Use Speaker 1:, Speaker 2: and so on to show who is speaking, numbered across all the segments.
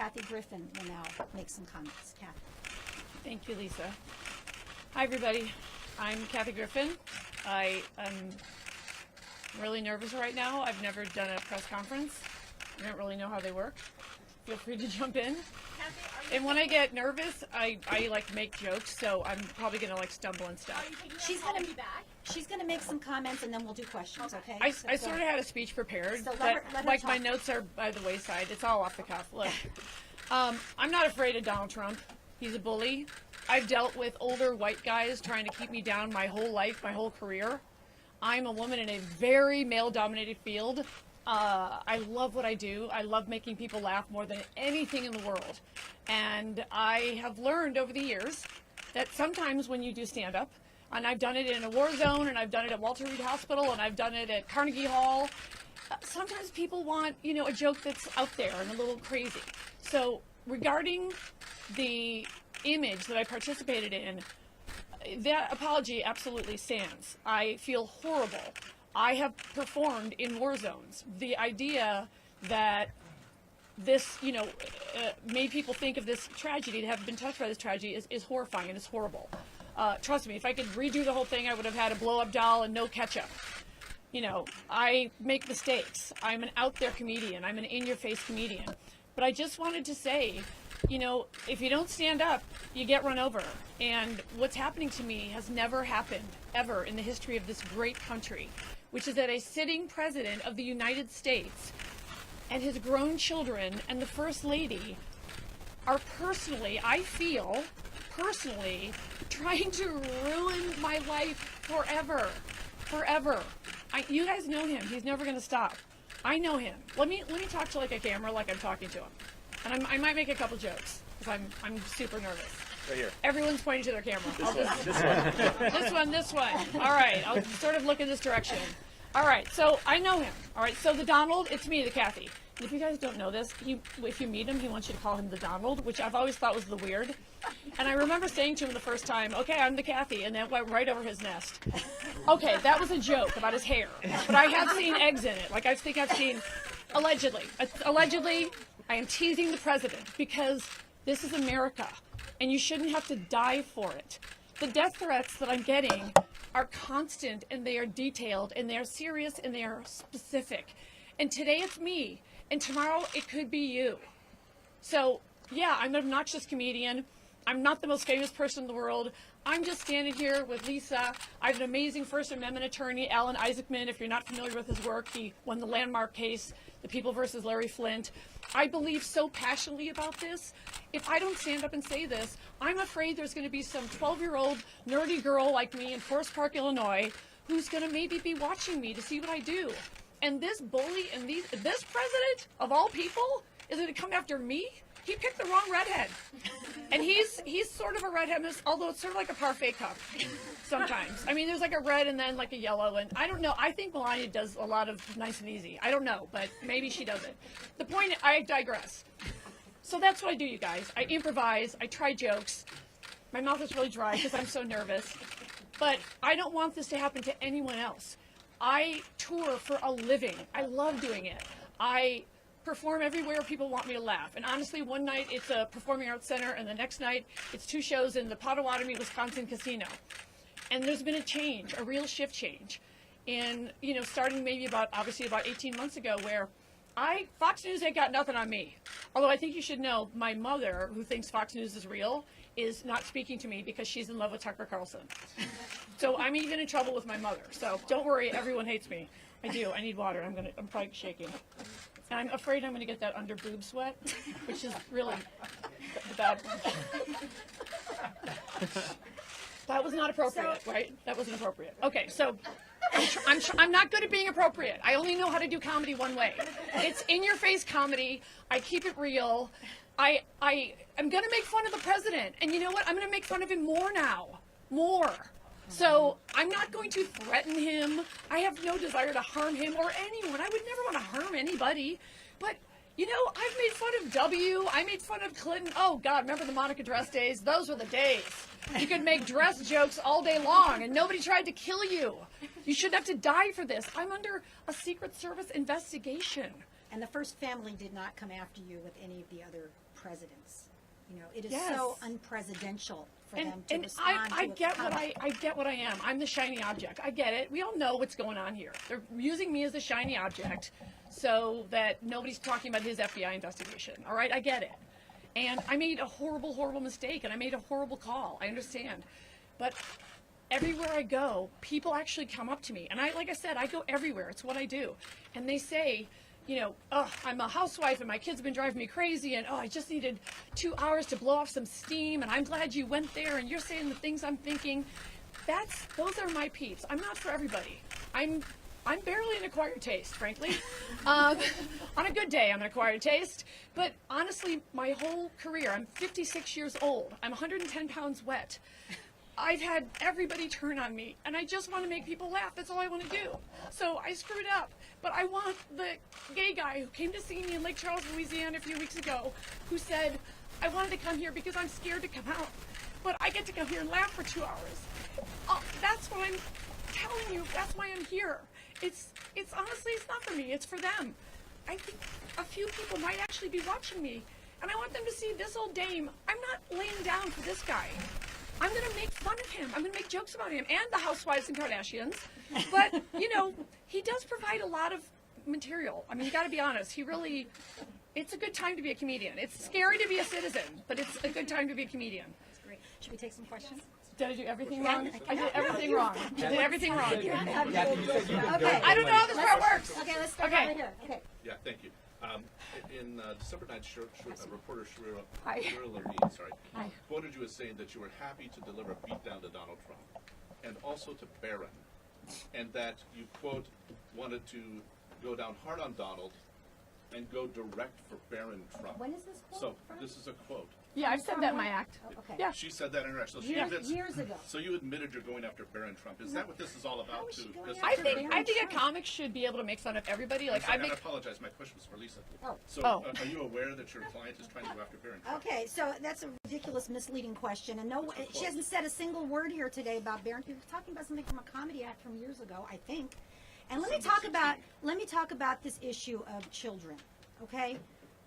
Speaker 1: Kathy Griffin will now make some comments. Kathy.
Speaker 2: Thank you, Lisa. Hi, everybody. I'm Kathy Griffin. I am really nervous right now. I've never done a press conference. I don't really know how they work. Feel free to jump in. And when I get nervous, I like make jokes, so I'm probably gonna like stumble and stuff.
Speaker 1: She's gonna make some comments, and then we'll do questions. Okay.
Speaker 2: I sort of had a speech prepared,
Speaker 1: So
Speaker 2: but
Speaker 1: let her
Speaker 2: like
Speaker 1: talk.
Speaker 2: my notes are by the wayside. It's all off the cuff. Look, I'm not afraid of Donald Trump. He's a bully. I've dealt with older white guys trying to keep me down my whole life, my whole career. I'm a woman in a very male-dominated field. I love what I do. I love making people laugh more than anything in the world. And I have learned over the years that sometimes when you do stand-up, and I've done it in a war zone, and I've done it at Walter Reed Hospital, and I've done it at Carnegie Hall, sometimes people want, you know, a joke that's out there and a little crazy. So regarding the image that I participated in, that apology absolutely stands. I feel horrible. I have performed in war zones. The idea that this, you know, made people think of this tragedy, to have been touched by this tragedy, is horrifying and it's horrible. Trust me, if I could redo the whole thing, I would have had a blow-up doll and no ketchup. You know, I make mistakes. I'm an out-there comedian. I'm an in-your-face comedian. But I just wanted to say, you know, if you don't stand up, you get run over. And what's happening to me has never happened, ever, in the history of this great country, which is that a sitting president of the United States and his grown children and the First Lady are personally, I feel, personally, trying to ruin my life forever. Forever. You guys know him. He's never going to stop. I know him. Let me talk to like a camera like I'm talking to him. And I might make a couple jokes because I'm super nervous.
Speaker 3: Right here.
Speaker 2: Everyone's pointing to their camera.
Speaker 3: This one.
Speaker 2: This one. All right. I'll sort of look in this direction. All right. So I know him. All right. So the Donald, it's me, the Kathy. And if you guys don't know this, if you meet him, he wants you to call him the Donald, which I've always thought was the weird. And I remember saying to him the first time, okay, I'm the Kathy, and that went right over his nest. Okay, that was a joke about his hair. But I have seen eggs in it. Like I think I've seen, allegedly, I am teasing the president because this is America, and you shouldn't have to die for it. The death threats that I'm getting are constant, and they are detailed, and they are serious, and they are specific. And today it's me, and tomorrow it could be you. So, yeah, I'm an obnoxious comedian. I'm not the most famous person in the world. I'm just standing here with Lisa. I have an amazing First Amendment attorney, Alan Isaacman. If you're not familiar with his work, he won the landmark case, The People versus Larry Flint. I believe so passionately about this. If I don't stand up and say this, I'm afraid there's going to be some 12-year-old nerdy girl like me in Forest Park, Illinois, who's going to maybe be watching me to see what I do. And this bully and this president, of all people, is going to come after me? He picked the wrong redhead. And he's sort of a redhead, although it's sort of like a parfait cup sometimes. I mean, there's like a red and then like a yellow, and I don't know. I think Melania does a lot of nice and easy. I don't know, but maybe she doesn't. The point, I digress. So that's what I do, you guys. I improvise. I try jokes. My mouth is really dry because I'm so nervous. But I don't want this to happen to anyone else. I tour for a living. I love doing it. I perform everywhere people want me to laugh. And honestly, one night it's a performing arts center, and the next night it's 2 shows in the Potawatomi, Wisconsin casino. And there's been a change, a real shift change. And, you know, starting maybe obviously about 18 months ago, where Fox News ain't got nothing on me. Although I think you should know, my mother, who thinks Fox News is real, is not speaking to me because she's in love with Tucker Carlson. So I'm even in trouble with my mother. So don't worry, everyone hates me. I do. I need water. I'm probably shaking. And I'm afraid I'm going to get that under boob sweat, which is really the bad one. That was not appropriate, right? That wasn't appropriate. Okay, so I'm not good at being appropriate. I only know how to do comedy one way. It's in-your-face comedy. I keep it real. I'm going to make fun of the president. And you know what? I'm going to make fun of him more now. More. So I'm not going to threaten him. I have no desire to harm him or anyone. I would never want to harm anybody. But, you know, I've made fun of W. I made fun of Clinton. Oh, God, remember the Monica dress days? Those were the days. You could make dress jokes all day long, and nobody tried to kill you. You shouldn't have to die for this. I'm under a Secret Service investigation.
Speaker 1: And the first family did not come after you with any of the other presidents. You know, it is
Speaker 2: Yes.
Speaker 1: so unpresidential for
Speaker 2: And,
Speaker 1: them to
Speaker 2: and
Speaker 1: respond
Speaker 2: I
Speaker 1: to a
Speaker 2: get what
Speaker 1: comment.
Speaker 2: I get what I am. I'm the shiny object. I get it. We all know what's going on here. They're using me as the shiny object so that nobody's talking about his FBI investigation. All right, I get it. And I made a horrible, horrible mistake, and I made a horrible call. I understand. But everywhere I go, people actually come up to me. And like I said, I go everywhere. It's what I do. And they say, you know, oh, I'm a housewife and my kids have been driving me crazy, and oh, I just needed 2 hours to blow off some steam, and I'm glad you went there, and you're saying the things I'm thinking. Those are my peeps. I'm not for everybody. I'm barely an acquired taste, frankly. On a good day, I'm an acquired taste. But honestly, my whole career, I'm 56 years old. I'm 110 pounds wet. I've had everybody turn on me, and I just want to make people laugh. That's all I want to do. So I screwed up, but I want the gay guy who came to see me in Lake Charles, Louisiana a few weeks ago, who said, I wanted to come here because I'm scared to come out, but I get to come here and laugh for 2 hours. That's what I'm telling you. That's why I'm here. It's honestly, it's not for me. It's for them. I think a few people might actually be watching me, and I want them to see this old dame. I'm not laying down for this guy. I'm going to make fun of him. I'm going to make jokes about him and the housewives and Kardashians. But, you know, he does provide a lot of material. I mean, you got to be honest. It's a good time to be a comedian. It's scary to be a citizen, but it's a good time to be a comedian.
Speaker 1: That's great. Should we take some questions?
Speaker 2: Did I do everything wrong? I did everything wrong. I did everything wrong.
Speaker 1: Okay.
Speaker 2: I don't know how this part works.
Speaker 1: Okay, let's start
Speaker 2: Okay.
Speaker 1: right here. Okay.
Speaker 3: Yeah, thank you. In December 9th, reporter
Speaker 2: Hi.
Speaker 3: Shirley Lee,
Speaker 2: Hi.
Speaker 3: quoted you as saying that you were happy to deliver a beatdown to Donald Trump and also to Barron, and that you, quote, wanted to go down hard on Donald and go direct for Barron Trump.
Speaker 1: When is this quote
Speaker 3: So
Speaker 1: from?
Speaker 3: this is a quote.
Speaker 2: Yeah, I've said that in my act.
Speaker 1: Oh, okay.
Speaker 2: Yeah.
Speaker 3: She said that in her act. So she
Speaker 1: Years,
Speaker 3: admits,
Speaker 1: years ago.
Speaker 3: so you admitted you're going after Barron Trump. Is that what this is all about?
Speaker 1: How is she going
Speaker 2: I
Speaker 1: after
Speaker 2: think
Speaker 1: Barron
Speaker 2: a
Speaker 1: Trump?
Speaker 2: comic should be able to make fun of everybody. Like I
Speaker 3: I
Speaker 2: make.
Speaker 3: apologize. My question was for Lisa.
Speaker 1: Oh.
Speaker 3: So
Speaker 2: Oh.
Speaker 3: Are you aware that your client is trying to go after Barron Trump?
Speaker 1: Okay, so that's a ridiculous, misleading question, and no, she hasn't said a single word here today about Barron. She was talking about something from a comedy act from years ago, I think. And let me talk about this issue of children. Okay,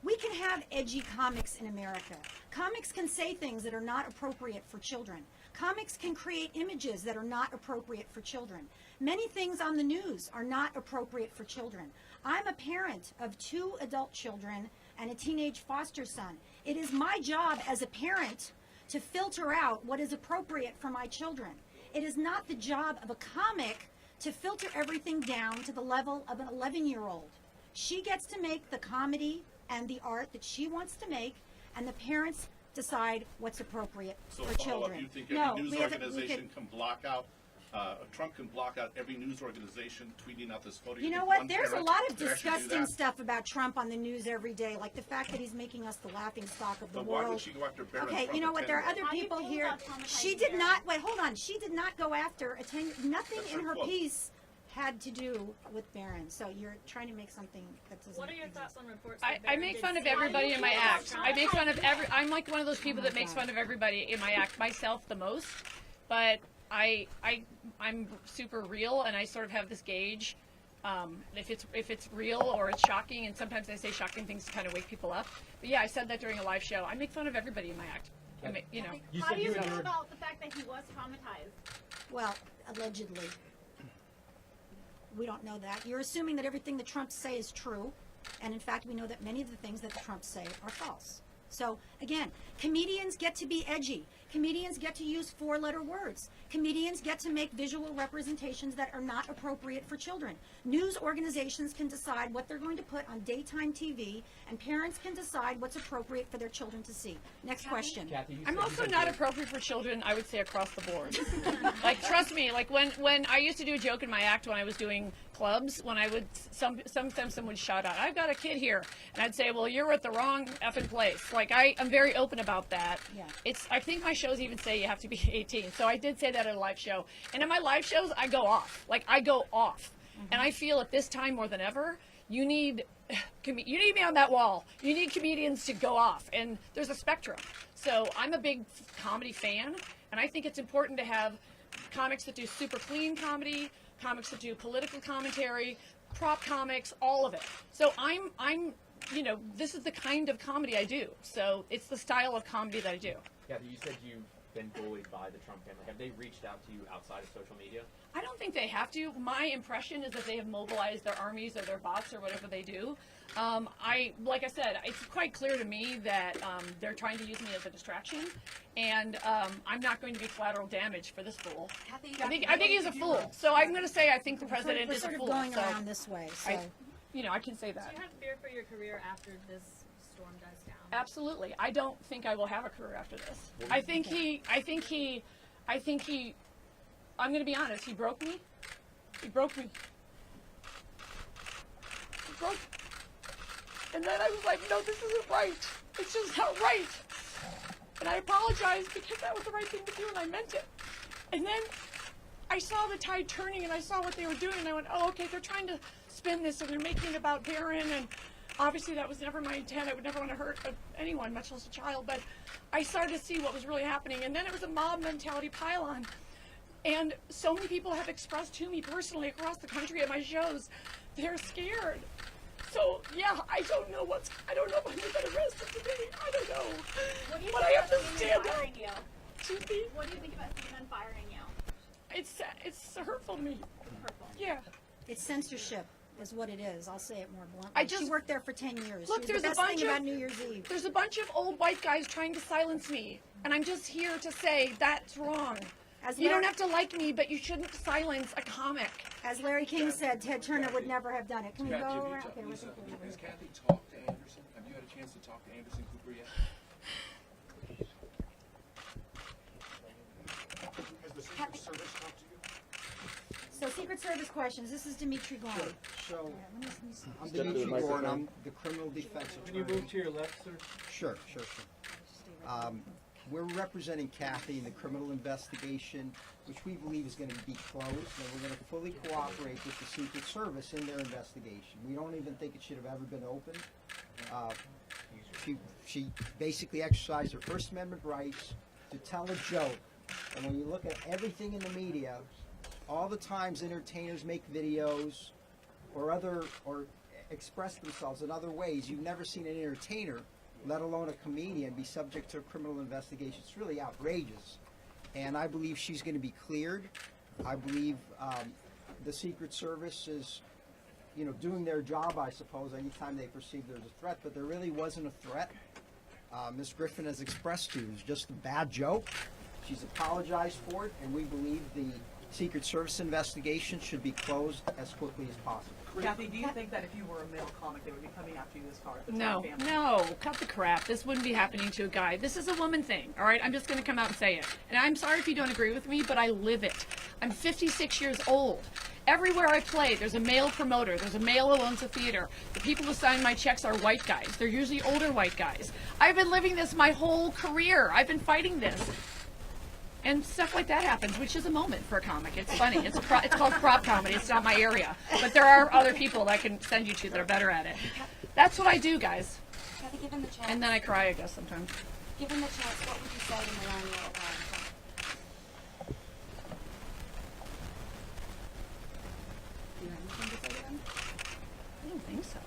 Speaker 1: we can have edgy comics in America. Comics can say things that are not appropriate for children. Comics can create images that are not appropriate for children. Many things on the news are not appropriate for children. I'm a parent of 2 adult children and a teenage foster son. It is my job as a parent to filter out what is appropriate for my children. It is not the job of a comic to filter everything down to the level of an 11-year-old. She gets to make the comedy and the art that she wants to make, and the parents decide what's appropriate
Speaker 3: So
Speaker 1: for
Speaker 3: follow
Speaker 1: children.
Speaker 3: up, you think every news
Speaker 1: we haven't- we
Speaker 3: organization
Speaker 1: could-
Speaker 3: can block out, Trump can block out every news organization tweeting out this photo?
Speaker 1: You know
Speaker 3: think
Speaker 1: what?
Speaker 3: one
Speaker 1: There's a
Speaker 3: parent
Speaker 1: lot of
Speaker 3: could actually do
Speaker 1: disgusting
Speaker 3: that?
Speaker 1: stuff about Trump on the news every day, like the fact that he's making us the laughing stock of the
Speaker 3: But why
Speaker 1: world.
Speaker 3: would she go after Barron
Speaker 1: Okay,
Speaker 3: Trump
Speaker 1: you know
Speaker 3: at
Speaker 1: what? There are
Speaker 3: 10?
Speaker 1: other
Speaker 4: How do you
Speaker 1: people
Speaker 4: feel
Speaker 1: here.
Speaker 4: about traumatizing
Speaker 1: She did
Speaker 4: Barron?
Speaker 1: not. Wait, hold on. She did not go after a 10. Nothing
Speaker 3: That's
Speaker 1: in
Speaker 3: her
Speaker 1: her
Speaker 3: quote.
Speaker 1: piece had to do with Barron. So you're trying to make something that doesn't.
Speaker 4: What are your
Speaker 1: exist.
Speaker 4: thoughts on reports?
Speaker 2: I
Speaker 4: that Barron
Speaker 2: make
Speaker 4: did
Speaker 2: fun of
Speaker 4: say-
Speaker 2: everybody in my act. I make fun of
Speaker 4: Traumatizing
Speaker 2: I'm like one of those people that makes fun of everybody in my act, myself the most. But I'm super real, and I sort of have this gauge. If it's real or it's shocking, and sometimes I say shocking things to kind of wake people up. But yeah, I said that during a live show. I make fun of everybody in my act. You know.
Speaker 4: How do you feel about the fact that he was traumatized?
Speaker 1: Well, allegedly. We don't know that. You're assuming that everything the Trumps say is true, and in fact, we know that many of the things that the Trumps say are false. So, again, comedians get to be edgy. Comedians get to use 4-letter words. Comedians get to make visual representations that are not appropriate for children. News organizations can decide what they're going to put on daytime TV, and parents can decide what's appropriate for their children to see. Next question.
Speaker 2: I'm also not appropriate for children, I would say, across the board. Like, trust me, like when I used to do a joke in my act when I was doing clubs, when I would, sometimes someone would shout out, I've got a kid here. And I'd say, well, you're at the wrong effing place. Like, I'm very open about that.
Speaker 1: Yeah.
Speaker 2: I think my shows even say you have to be 18. So I did say that at a live show. And in my live shows, I go off. Like, I go off. And I feel at this time more than ever, you need me on that wall. You need comedians to go off, and there's a spectrum. So I'm a big comedy fan, and I think it's important to have comics that do super clean comedy, comics that do political commentary, prop comics, all of it. So I'm you know, this is the kind of comedy I do. So it's the style of comedy that I do.
Speaker 5: Kathy, you said you've been bullied by the Trump family. Have they reached out to you outside of social media?
Speaker 2: I don't think they have to. My impression is that they have mobilized their armies or their bots or whatever they do. Like I said, it's quite clear to me that they're trying to use me as a distraction, and I'm not going to be collateral damage for this fool. I think he's a fool. So I'm going to say I think the president
Speaker 1: We're
Speaker 2: is a
Speaker 1: sort of
Speaker 2: fool.
Speaker 1: going
Speaker 2: So
Speaker 1: around this way. So.
Speaker 2: I can say that.
Speaker 4: Do you have fear for your career after this storm dies down?
Speaker 2: Absolutely. I don't think I will have a career after this. I'm going to be honest, he broke me. He broke me. He broke. And then I was like, no, this isn't right. It's just not right. And I apologized because that was the right thing to do and I meant it. And then I saw the tide turning and I saw what they were doing and I went, oh, okay, they're trying to spin this and they're making it about Barron, and obviously that was never my intent. I would never want to hurt anyone, much less a child, but I started to see what was really happening, and then it was a mob mentality pile-on. And so many people have expressed to me personally across the country at my shows, they're scared. So yeah, I don't know if I'm going to get arrested today. I don't know.
Speaker 4: What do you
Speaker 2: But
Speaker 4: think
Speaker 2: I have
Speaker 4: about
Speaker 2: to
Speaker 4: Stephen
Speaker 2: stand up.
Speaker 4: firing you?
Speaker 2: Excuse me?
Speaker 4: What do you think about Stephen firing you?
Speaker 2: It's hurtful to me.
Speaker 4: Hurtful.
Speaker 2: Yeah.
Speaker 1: It's censorship, is what it is. I'll say it more bluntly. She
Speaker 2: just-
Speaker 1: worked there for 10 years.
Speaker 2: Look,
Speaker 1: She was
Speaker 2: there's
Speaker 1: the
Speaker 2: a
Speaker 1: best
Speaker 2: bunch
Speaker 1: thing
Speaker 2: of-
Speaker 1: about New Year's Eve.
Speaker 2: There's a bunch of old white guys trying to silence me, and I'm just here to say that's wrong.
Speaker 1: As
Speaker 2: You don't
Speaker 1: Larry-
Speaker 2: have to like me, but you shouldn't silence a comic.
Speaker 1: As Larry King said, Ted Turner would never have done it. Can we go
Speaker 3: Kathy,
Speaker 1: around?
Speaker 3: have
Speaker 1: Okay,
Speaker 3: you
Speaker 1: we're
Speaker 3: talked,
Speaker 1: thinking
Speaker 3: has Kathy talked to Anderson? Have you had a chance to talk to Anderson Cooper yet?
Speaker 6: Has the Secret Service talked to you?
Speaker 1: So Secret Service questions. This is Dimitri Gorn.
Speaker 7: So,
Speaker 1: Let me see.
Speaker 7: I'm Dimitri Gorn, I'm the criminal defense
Speaker 8: Can you
Speaker 7: attorney.
Speaker 8: move to your left, sir?
Speaker 7: Sure. We're representing Kathy in the criminal investigation, which we believe is gonna be closed, and we're gonna fully cooperate with the Secret Service in their investigation. We don't even think it should have ever been opened. She basically exercised her First Amendment rights to tell a joke. And when you look at everything in the media, all the times entertainers make videos or express themselves in other ways, you've never seen an entertainer, let alone a comedian, be subject to a criminal investigation. It's really outrageous. And I believe she's going to be cleared. I believe the Secret Service is, doing their job, I suppose, anytime they perceive there's a threat. But there really wasn't a threat. Ms. Griffin has expressed to you. It was just a bad joke. She's apologized for it, and we believe the Secret Service investigation should be closed as quickly as possible.
Speaker 9: Kathy, do you think that if you were a male comic, they would be coming after you this hard? The
Speaker 2: No,
Speaker 9: Trump family?
Speaker 2: no, cut the crap. This wouldn't be happening to a guy. This is a woman thing, all right? I'm just going to come out and say it. And I'm sorry if you don't agree with me, but I live it. I'm 56 years old. Everywhere I play, there's a male promoter. There's a male who owns a theater. The people who sign my checks are white guys. They're usually older white guys. I've been living this my whole career. I've been fighting this. And stuff like that happens, which is a moment for a comic. It's funny. It's called prop comedy. It's not my area. But there are other people that I can send you to that are better at it. That's what I do, guys.
Speaker 10: Kathy, given the chance,
Speaker 2: And then I cry, I guess, sometimes.
Speaker 10: given the chance, what would you say to Melania?
Speaker 1: Do you have anything to say to them?
Speaker 2: I don't think so.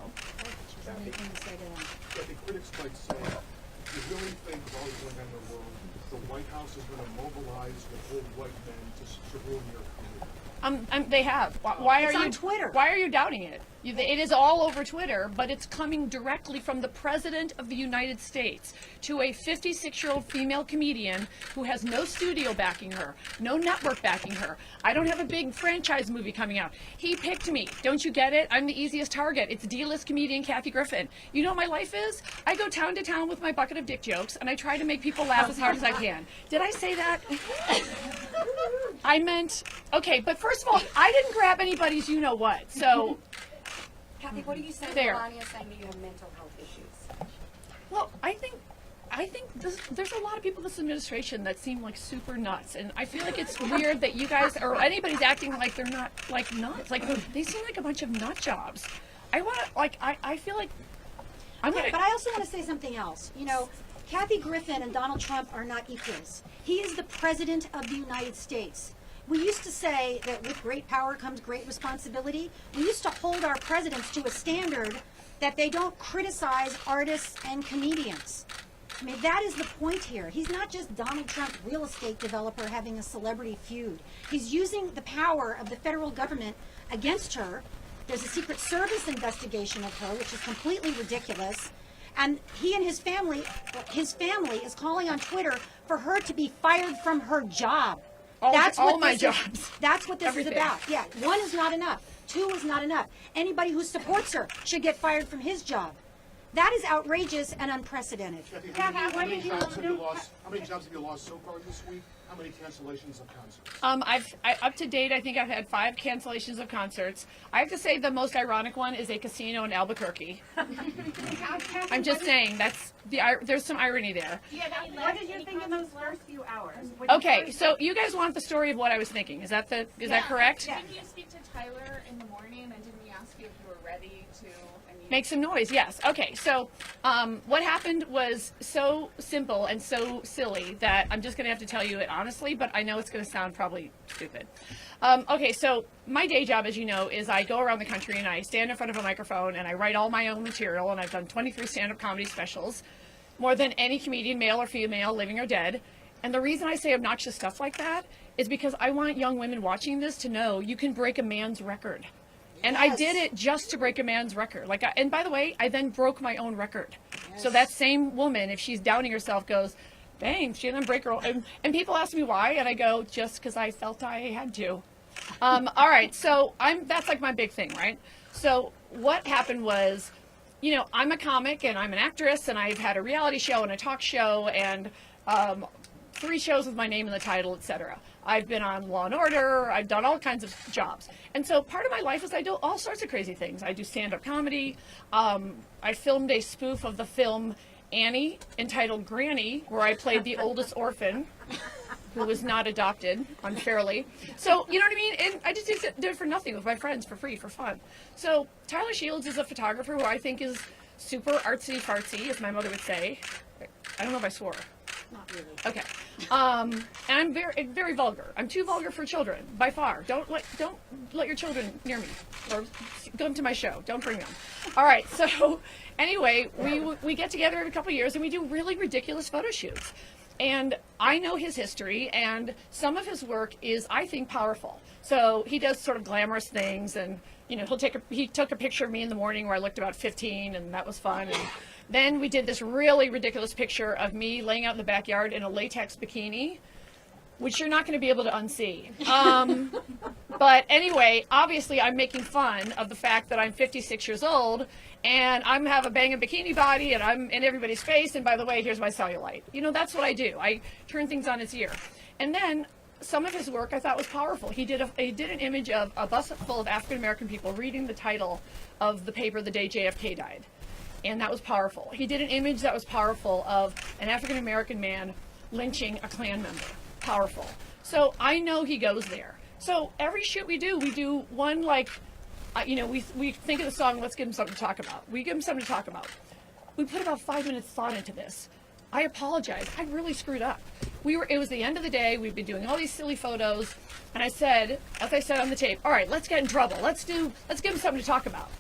Speaker 1: She's got anything to say to them.
Speaker 6: Kathy, critics might say, you really think with all that's going on in the world, the White House is going to mobilize with old white men to ruin your career?
Speaker 2: They have. Why
Speaker 1: It's
Speaker 2: are you
Speaker 1: on Twitter.
Speaker 2: Why are you doubting it? It is all over Twitter, but it's coming directly from the President of the United States to a 56-year-old female comedian who has no studio backing her, no network backing her. I don't have a big franchise movie coming out. He picked me. Don't you get it? I'm the easiest target. It's D-list comedian Kathy Griffin. You know what my life is? I go town to town with my bucket of dick jokes, and I try to make people laugh as hard as I can. Did I say that? I meant, okay, but first of all, I didn't grab anybody's you-know-what, so...
Speaker 10: Kathy, what do you say
Speaker 2: There.
Speaker 10: to Melania saying that you have mental health issues?
Speaker 2: Well, I think there's a lot of people in this administration that seem like super nuts, and I feel like it's weird that you guys or anybody's acting like they're not like nuts. Like they seem like a bunch of nut jobs. I feel like I'm
Speaker 1: Yeah,
Speaker 2: gonna.
Speaker 1: but I also want to say something else. Kathy Griffin and Donald Trump are not equals. He is the President of the United States. We used to say that with great power comes great responsibility. We used to hold our presidents to a standard that they don't criticize artists and comedians. I mean, that is the point here. He's not just Donald Trump, real estate developer, having a celebrity feud. He's using the power of the federal government against her. There's a Secret Service investigation of her, which is completely ridiculous. And he and his family is calling on Twitter for her to be fired from her job.
Speaker 2: All my
Speaker 1: this
Speaker 2: jobs.
Speaker 1: Is, that's what this
Speaker 2: Everything.
Speaker 1: is about. Yeah, 1 is not enough. 2 is not enough. Anybody who supports her should get fired from his job. That is outrageous and unprecedented.
Speaker 6: Kathy, how many jobs have you lost? How many jobs have you lost so far this week? How many cancellations of concerts?
Speaker 2: Up to date, I think I've had 5 cancellations of concerts. I have to say the most ironic one is a casino in Albuquerque. I'm just saying there's some irony there.
Speaker 9: What did you think in those first few hours?
Speaker 2: Okay, so you guys want the story of what I was thinking? Is that that correct?
Speaker 4: Didn't you speak to Tyler in the morning, and didn't we ask you if you were ready to?
Speaker 2: Make some noise, yes. Okay, so what happened was so simple and so silly that I'm just going to have to tell you it honestly, but I know it's going to sound probably stupid. Okay, so my day job, as you know, is I go around the country and I stand in front of a microphone and I write all my own material, and I've done 23 stand-up comedy specials, more than any comedian, male or female, living or dead. And the reason I say obnoxious stuff like that is because I want young women watching this to know you can break a man's record. And I did it just to break a man's record. And by the way, I then broke my own record. Yes. So that same woman, if she's doubting herself, goes, dang, she didn't break her own. And people ask me why, and I go, just because I felt I had to. All right, so that's like my big thing, right? So what happened was, I'm a comic and I'm an actress, and I've had a reality show and a talk show and 3 shows with my name in the title, etc. I've been on Law & Order. I've done all kinds of jobs. And so part of my life is I do all sorts of crazy things. I do stand-up comedy. I filmed a spoof of the film Annie entitled Granny, where I played the oldest orphan who was not adopted unfairly. So, you know what I mean? And I just did it for nothing with my friends, for free, for fun. So Tyler Shields is a photographer who I think is super artsy-fartsy, as my mother would say. I don't know if I swore.
Speaker 1: Not really.
Speaker 2: Okay. And I'm very vulgar. I'm too vulgar for children, by far. Don't let your children near me, or come to my show. Don't bring them. All right. So anyway, we get together in a couple years and we do really ridiculous photo shoots. And I know his history, and some of his work is, I think, powerful. So he does sort of glamorous things, and he took a picture of me in the morning where I looked about 15, and that was fun. And then we did this really ridiculous picture of me laying out in the backyard in a latex bikini, which you're not going to be able to unsee. But anyway, obviously I'm making fun of the fact that I'm 56 years old and I have a banging bikini body and I'm in everybody's face, and by the way, here's my cellulite. That's what I do. I turn things on its ear. And then some of his work I thought was powerful. He did an image of a bus full of African American people reading the title of the paper the day JFK died. And that was powerful. He did an image that was powerful of an African American man lynching a Klan member. Powerful. So I know he goes there. So every shoot we do one we think of the song, let's give him something to talk about. We give him something to talk about. We put about 5 minutes thought into this. I apologize. I really screwed up. It was the end of the day. We've been doing all these silly photos. And I said, as I said on the tape, all right, let's get in trouble. Let's give him something to talk about.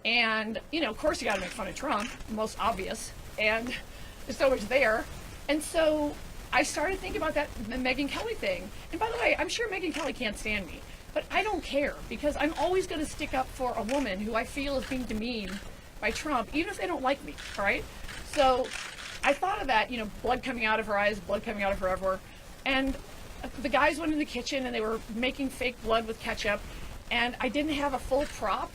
Speaker 2: And, of course you got to make fun of Trump, most obvious. And there's so much there. And so I started thinking about that Megyn Kelly thing. And by the way, I'm sure Megyn Kelly can't stand me. But I don't care, because I'm always going to stick up for a woman who I feel is being demeaned by Trump, even if they don't like me, all right? So I thought of that, blood coming out of her eyes, blood coming out of her everywhere. And the guys went in the kitchen and they were making fake blood with ketchup. And I didn't have a full prop.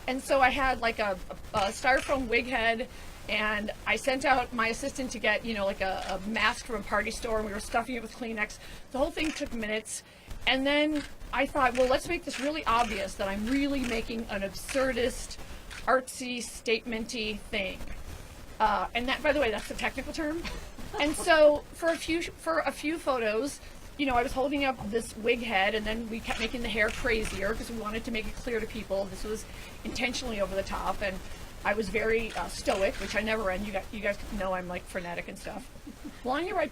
Speaker 2: And so I had like a styrofoam wig head, and I sent out my assistant to get, like a mask from a party store, and we were stuffing it with Kleenex. The whole thing took minutes. And then I thought, well, let's make this really obvious that I'm really making an absurdist, artsy, statement-y thing. And that, by the way, that's the technical term. And so for a few photos, I was holding up this wig head, and then we kept making the hair crazier because we wanted to make it clear to people this was intentionally over the top. And I was very stoic, which I never am. You guys know I'm like frenetic and stuff. Well, you're right.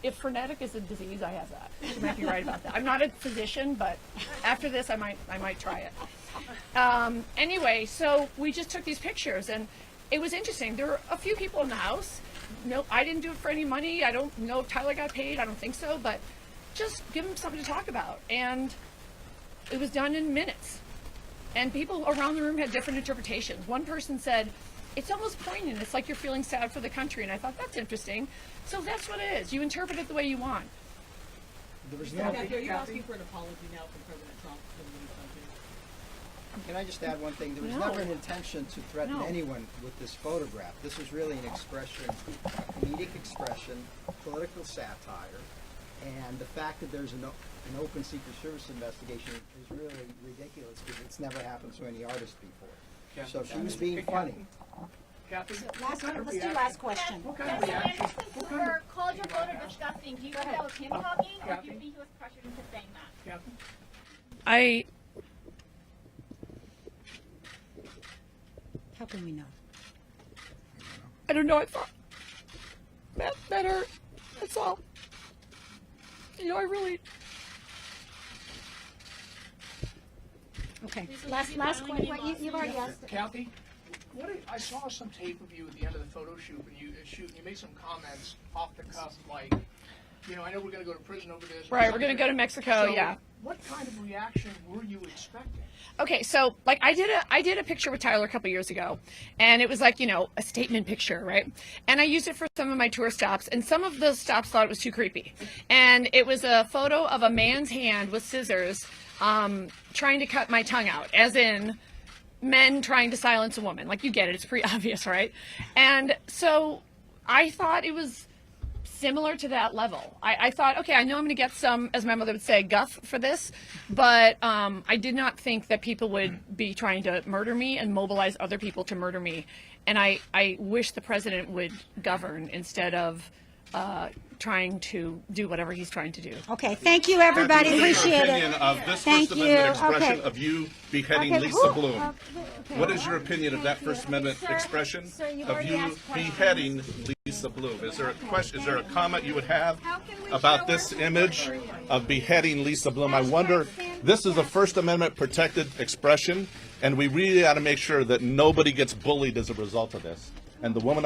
Speaker 2: If frenetic is a disease, I have that. She might be right about that. I'm not a physician, but after this, I might try it. Anyway, so we just took these pictures, and it was interesting. There were a few people in the house. No, I didn't do it for any money. I don't know if Tyler got paid. I don't think so, but just give him something to talk about. And it was done in minutes. And people around the room had different interpretations. One person said, it's almost poignant. It's like you're feeling sad for the country. And I thought, that's interesting. So that's what it is. You interpret it the way you want.
Speaker 7: There was no.
Speaker 9: Kathy, are you asking for an apology now from President Trump for what he's done to you?
Speaker 7: Can I just add one thing? There was
Speaker 2: No.
Speaker 7: never an intention to threaten
Speaker 2: No.
Speaker 7: anyone with this photograph. This was really an expression, a comedic expression, political satire, and the fact that there's an open Secret Service investigation is really ridiculous because it's never happened to any artist before. So she was being funny.
Speaker 6: Kathy,
Speaker 1: Let's do last question.
Speaker 6: what kind of reaction? What kind of,
Speaker 4: Or called your photo disgusting. Do you think that was him talking, or do you think he was pressured into saying that?
Speaker 6: Kathy?
Speaker 1: How can we know?
Speaker 2: I don't know. I thought that hurt. That's all. You know, I really.
Speaker 1: Okay. Last question. You've already asked.
Speaker 8: Kathy, I saw some tape of you at the end of the photo shoot, and you made some comments off the cuff, like, you know, I know we're going to go to prison over this.
Speaker 2: Right, we're going to go to Mexico,
Speaker 8: So
Speaker 2: yeah.
Speaker 8: What kind of reaction were you expecting?
Speaker 2: Okay, so like I did a picture with Tyler a couple years ago, and it was like, you know, a statement picture, right? And I used it for some of my tour stops, and some of the stops thought it was too creepy. And it was a photo of a man's hand with scissors trying to cut my tongue out, as in men trying to silence a woman. Like, you get it, it's pretty obvious, right? And so I thought it was similar to that level. I thought, okay, I know I'm going to get some, as my mother would say, guff for this, but I did not think that people would be trying to murder me and mobilize other people to murder me. And I wish the president would govern instead of trying to do whatever he's trying to do.
Speaker 1: Okay, thank you, everybody.
Speaker 3: Kathy, what is your
Speaker 1: Appreciate
Speaker 3: opinion
Speaker 1: it.
Speaker 3: of this
Speaker 1: Thank
Speaker 3: First Amendment
Speaker 1: you.
Speaker 3: expression
Speaker 1: Okay.
Speaker 3: of you beheading
Speaker 1: Okay,
Speaker 3: Lisa
Speaker 1: who-
Speaker 3: Bloom?
Speaker 1: okay.
Speaker 3: What is your opinion of that First Amendment
Speaker 1: Sir,
Speaker 3: expression
Speaker 1: sir, you've
Speaker 3: of
Speaker 1: already
Speaker 3: you
Speaker 1: asked questions.
Speaker 3: beheading Lisa Bloom? Is there a question? Is there a comment you would have
Speaker 4: How can we
Speaker 3: about
Speaker 4: show
Speaker 3: this
Speaker 4: our
Speaker 3: image of beheading Lisa Bloom? I wonder. This is a First Amendment protected expression, and we really ought to make sure that nobody gets bullied as a result of this. And the woman